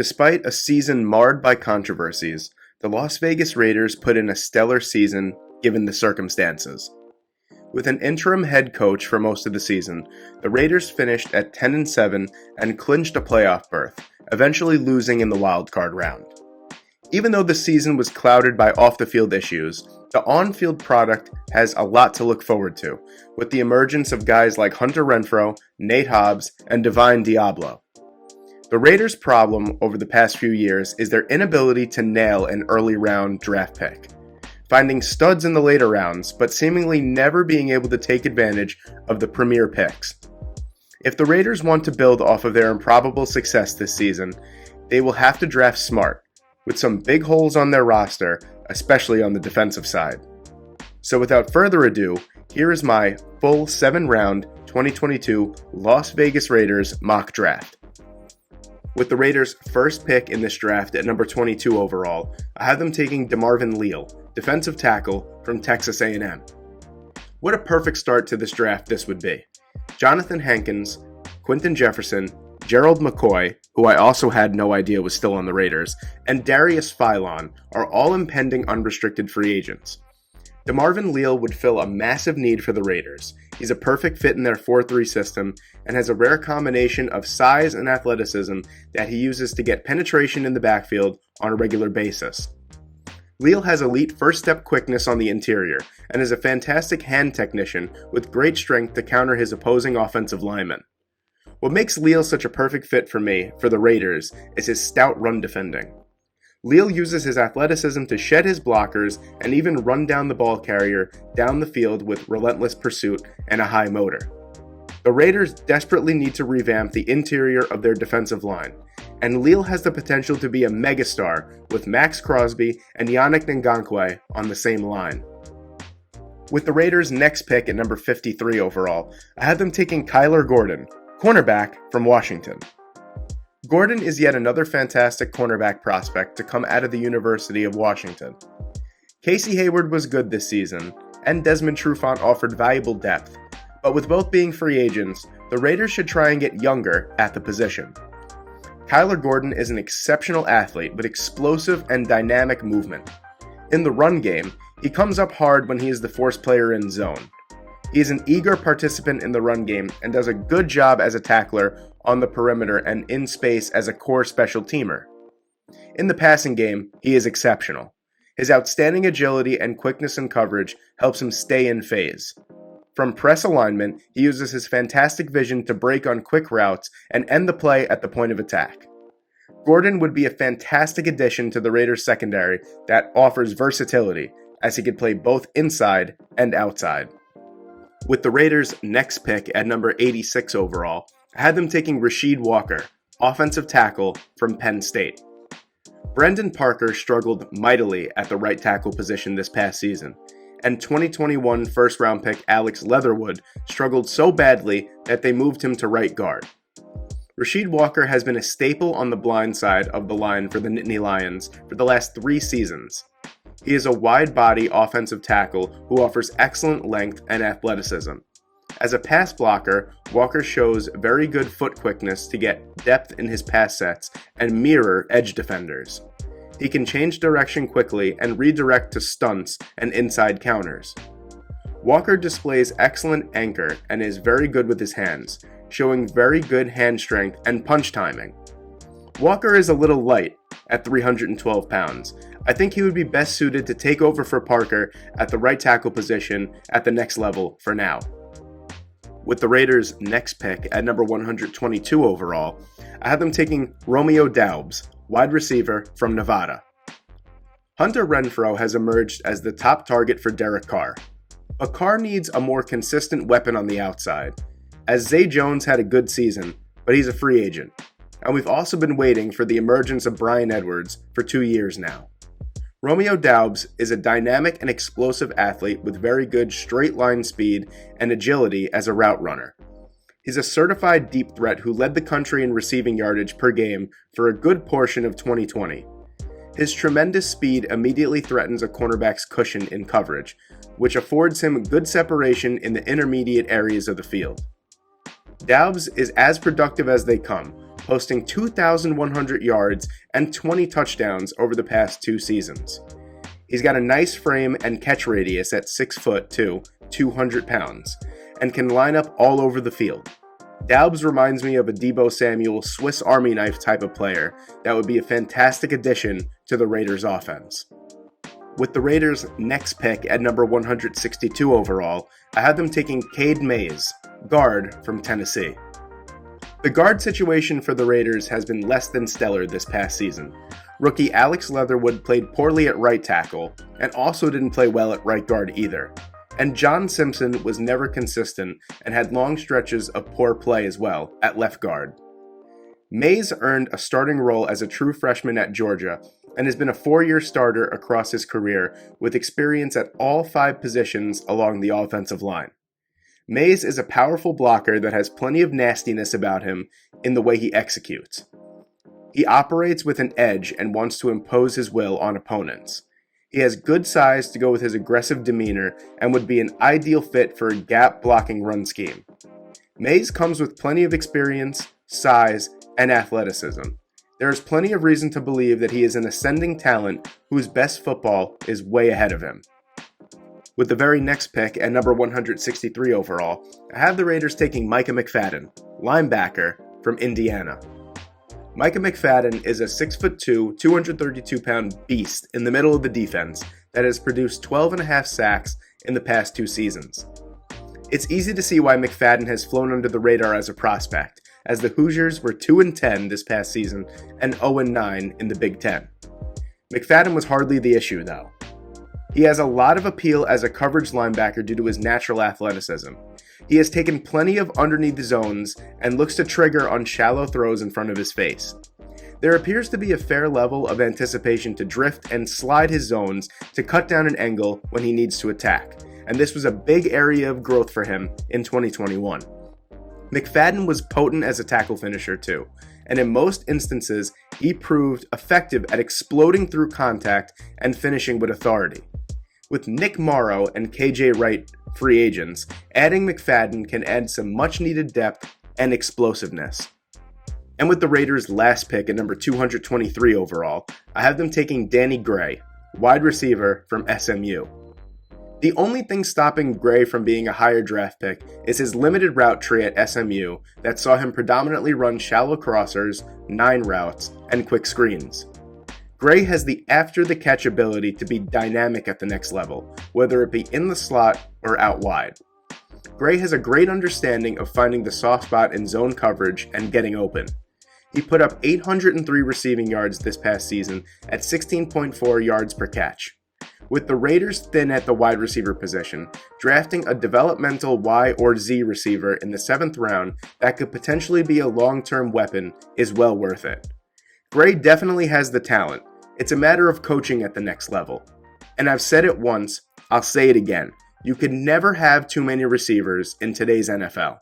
Despite a season marred by controversies, the Las Vegas Raiders put in a stellar season given the circumstances. With an interim head coach for most of the season, the Raiders finished at 10-7 and clinched a playoff berth, eventually losing in the wildcard round. Even though the season was clouded by off-the-field issues, the on-field product has a lot to look forward to, with the emergence of guys like Hunter Renfrow, Nate Hobbs, and Divine Diablo. The Raiders' problem over the past few years is their inability to nail an early round draft pick, finding studs in the later rounds, but seemingly never being able to take advantage of the premier picks. If the Raiders want to build off of their improbable success this season, they will have to draft smart, with some big holes on their roster, especially on the defensive side. So without further ado, here is my full 7-round 2022 Las Vegas Raiders mock draft. With the Raiders' first pick in this draft at number 22 overall, I have them taking DeMarvin Leal, defensive tackle from Texas A&M. What a perfect start to this draft this would be. Jonathan Hankins, Quinton Jefferson, Gerald McCoy, who I also had no idea was still on the Raiders, and Darius Philon are all impending unrestricted free agents. DeMarvin Leal would fill a massive need for the Raiders. He's a perfect fit in their 4-3 system and has a rare combination of size and athleticism that he uses to get penetration in the backfield on a regular basis. Leal has elite first-step quickness on the interior and is a fantastic hand technician with great strength to counter his opposing offensive linemen. What makes Leal such a perfect fit for me, for the Raiders, is his stout run defending. Leal uses his athleticism to shed his blockers and even run down the ball carrier down the field with relentless pursuit and a high motor. The Raiders desperately need to revamp the interior of their defensive line, and Leal has the potential to be a megastar with Max Crosby and Yannick Ngakoue on the same line. With the Raiders' next pick at number 53 overall, I had them taking Kyler Gordon, cornerback from Washington. Gordon is yet another fantastic cornerback prospect to come out of the University of Washington. Casey Hayward was good this season, and Desmond Trufant offered valuable depth, but with both being free agents, the Raiders should try and get younger at the position. Kyler Gordon is an exceptional athlete with explosive and dynamic movement. In the run game, he comes up hard when he is the force player in zone. He is an eager participant in the run game and does a good job as a tackler on the perimeter and in space as a core special teamer. In the passing game, he is exceptional. His outstanding agility and quickness in coverage helps him stay in phase. From press alignment, he uses his fantastic vision to break on quick routes and end the play at the point of attack. Gordon would be a fantastic addition to the Raiders secondary that offers versatility, as he could play both inside and outside. With the Raiders' next pick at number 86 overall, I had them taking Rasheed Walker, offensive tackle from Penn State. Brendan Parker struggled mightily at the right tackle position this past season, and 2021 first-round pick Alex Leatherwood struggled so badly that they moved him to right guard. Rasheed Walker has been a staple on the blind side of the line for the Nittany Lions for the last 3 seasons. He is a wide-body offensive tackle who offers excellent length and athleticism. As a pass blocker, Walker shows very good foot quickness to get depth in his pass sets and mirror edge defenders. He can change direction quickly and redirect to stunts and inside counters. Walker displays excellent anchor and is very good with his hands, showing very good hand strength and punch timing. Walker is a little light at 312 pounds. I think he would be best suited to take over for Parker at the right tackle position at the next level for now. With the Raiders' next pick at number 122 overall, I have them taking Romeo Doubs, wide receiver from Nevada. Hunter Renfrow has emerged as the top target for Derek Carr, but Carr needs a more consistent weapon on the outside, as Zay Jones had a good season, but he's a free agent, and we've also been waiting for the emergence of Bryan Edwards for 2 years now. Romeo Doubs is a dynamic and explosive athlete with very good straight line speed and agility as a route runner. He's a certified deep threat who led the country in receiving yardage per game for a good portion of 2020. His tremendous speed immediately threatens a cornerback's cushion in coverage, which affords him good separation in the intermediate areas of the field. Doubs is as productive as they come, posting 2,100 yards and 20 touchdowns over the past 2 seasons. He's got a nice frame and catch radius at 6 foot 2, 200 pounds, and can line up all over the field. Daubs reminds me of a Deebo Samuel Swiss Army knife type of player that would be a fantastic addition to the Raiders' offense. With the Raiders' next pick at number 162 overall, I have them taking Cade Mays, guard from Tennessee. The guard situation for the Raiders has been less than stellar this past season. Rookie Alex Leatherwood played poorly at right tackle, and also didn't play well at right guard either. And John Simpson was never consistent and had long stretches of poor play as well at left guard. Mays earned a starting role as a true freshman at Georgia and has been a 4-year starter across his career with experience at all 5 positions along the offensive line. Mays is a powerful blocker that has plenty of nastiness about him in the way he executes. He operates with an edge and wants to impose his will on opponents. He has good size to go with his aggressive demeanor and would be an ideal fit for a gap blocking run scheme. Mays comes with plenty of experience, size, and athleticism. There is plenty of reason to believe that he is an ascending talent whose best football is way ahead of him. With the very next pick at number 163 overall, I have the Raiders taking Micah McFadden, linebacker from Indiana. Micah McFadden is a 6'2", 232-pound beast in the middle of the defense that has produced 12.5 sacks in the past 2 seasons. It's easy to see why McFadden has flown under the radar as a prospect, as the Hoosiers were 2-10 this past season and 0-9 in the Big Ten. McFadden was hardly the issue, though. He has a lot of appeal as a coverage linebacker due to his natural athleticism. He has taken plenty of underneath zones and looks to trigger on shallow throws in front of his face. There appears to be a fair level of anticipation to drift and slide his zones to cut down an angle when he needs to attack, and this was a big area of growth for him in 2021. McFadden was potent as a tackle finisher too, and in most instances, he proved effective at exploding through contact and finishing with authority. With Nick Morrow and KJ Wright free agents, adding McFadden can add some much-needed depth and explosiveness. And with the Raiders' last pick at number 223 overall, I have them taking Danny Gray, wide receiver from SMU. The only thing stopping Gray from being a higher draft pick is his limited route tree at SMU that saw him predominantly run shallow crossers, 9 routes, and quick screens. Gray has the after-the-catch ability to be dynamic at the next level, whether it be in the slot or out wide. Gray has a great understanding of finding the soft spot in zone coverage and getting open. He put up 803 receiving yards this past season at 16.4 yards per catch. With the Raiders thin at the wide receiver position, drafting a developmental Y or Z receiver in the 7th round that could potentially be a long-term weapon is well worth it. Gray definitely has the talent. It's a matter of coaching at the next level. And I've said it once, I'll say it again. You can never have too many receivers in today's NFL.